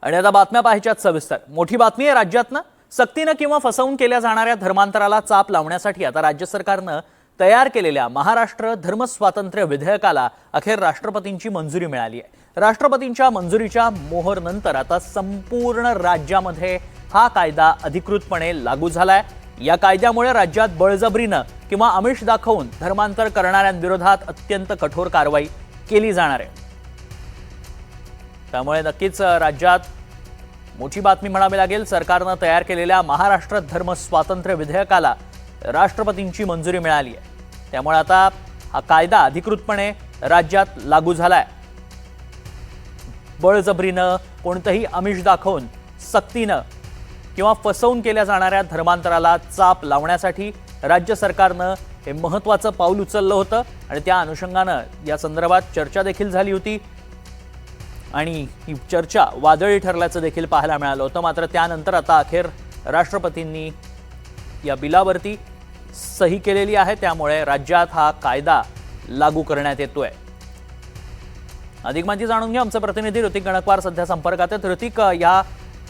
आणि आता बातम्या पाहायच्यात सविस्तर। मोठी बातमी आहे राज्यातनं। सक्तीनं किंवा फसवून केल्या जाणाऱ्या धर्मांतराला चाप लावण्यासाठी आता राज्य सरकारनं तयार केलेल्या महाराष्ट्र धर्म स्वातंत्र्य विधेयकाला अखेर राष्ट्रपतींची मंजुरी मिळाली आहे। राष्ट्रपतींच्या मंजुरीच्या मोहरनंतर आता संपूर्ण राज्यामध्ये हा कायदा अधिकृतपणे लागू झालाय। या कायद्यामुळे राज्यात बळजबरीनं किंवा आमिष दाखवून धर्मांतर करणाऱ्यांविरोधात अत्यंत कठोर कारवाई केली जाणार आहे। त्यामुळे नक्कीच राज्यात मोठी बातमी म्हणावी लागेल। सरकारने तयार केलेल्या महाराष्ट्र धर्म स्वातंत्र्य विधेयकाला राष्ट्रपतींची मंजुरी मिळाली आहे। त्यामुळे आता हा कायदा अधिकृतपणे राज्यात लागू झालाय। बळजबरीनं कोणतेही आमिष दाखवून सक्तीनं किंवा फसवून केल्या जाणाऱ्या धर्मांतराला चाप लावण्यासाठी राज्य सरकारने हे महत्त्वाचं पाऊल उचललं होतं आणि त्या अनुषंगाने या संदर्भात चर्चा देखील झाली होती आणि ही चर्चा वादळी ठरल्याचं देखील पाहायला मिळालं होतं। मात्र त्यानंतर आता अखेर राष्ट्रपतींनी या बिलावरती सही केलेली आहे। त्यामुळे राज्यात हा कायदा लागू करण्यात येतोय। अधिक माहिती जाणून घ्या, आमचे प्रतिनिधी ऋतिक गणकवार सध्या संपर्कात आहेत। ऋतिक, या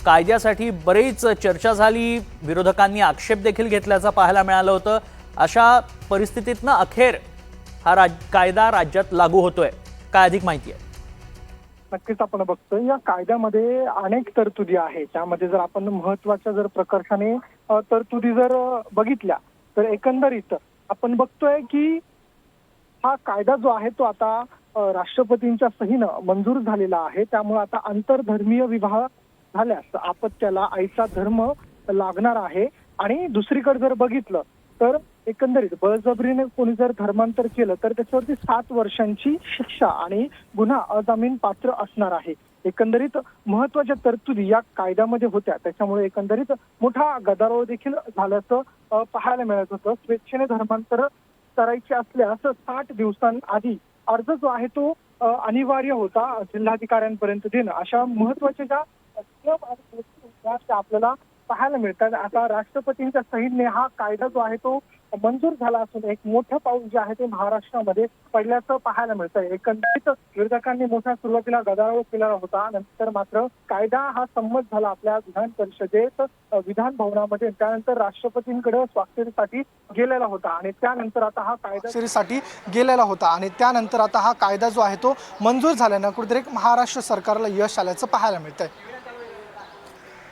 कायद्यासाठी बरीच चर्चा झाली, विरोधकांनी आक्षेप देखील घेतल्याचं पाहायला मिळालं होतं। अशा परिस्थितीतनं अखेर हा कायदा राज्यात लागू होतोय। काय अधिक माहिती आहे? नक्कीच आपण बघतोय या कायद्यामध्ये अनेक तरतुदी आहेत। त्यामध्ये जर आपण महत्त्वाच्या जर प्रकर्षाने तरतुदी जर बघितल्या तर एकंदरीत आपण बघतोय की हा कायदा जो आहे तो आता राष्ट्रपतींच्या सहीनं मंजूर झालेला आहे। त्यामुळे आता आंतरधर्मीय विवाह झाल्यास आपत्याला आईचा धर्म लागणार आहे। आणि दुसरीकडे जर बघितलं तर एकंदरीत बळजबरीने कोणी जर धर्मांतर केलं तर त्याच्यावरती 7 वर्षांची शिक्षा आणि गुन्हा अजामीन पात्र असणार आहे। एकंदरीत महत्त्वाच्या तरतुदी या कायद्यामध्ये होत्या, त्याच्यामुळे एकंदरीत मोठा गदारोळ देखील झाल्याचं पाहायला मिळत होतं। स्वेच्छेने धर्मांतर करायचे असल्यास 60 दिवसांआधी अर्ज जो आहे तो अनिवार्य होता जिल्हाधिकाऱ्यांपर्यंत देणं। अशा महत्त्वाच्या ज्या आपल्याला पाहायला मिळतात। आता राष्ट्रपतींच्या सहीने हा कायदा जो आहे तो मंजूर झाला असून एक मोठं पाऊल जे आहे ते महाराष्ट्रामध्ये पडल्याचं पाहायला मिळतंय। एकंदरीत विरोधकांनी मोठ्या सुरुवातीला गदारोळ केला होता, नंतर मात्र कायदा हा संमत झाला आपल्या विधान परिषदेत विधान भवनामध्ये। त्यानंतर राष्ट्रपतींकडे स्वाक्षरीसाठी गेलेला होता आणि त्यानंतर आता हा कायदा जो आहे तो मंजूर झाल्यानं कुठेतरी महाराष्ट्र सरकारला यश आल्याचं पाहायला मिळतंय।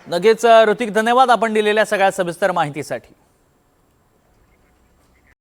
नक्कीच ऋतिक, धन्यवाद आपण दिलेल्या सगळ्या सविस्तर माहितीसाठी।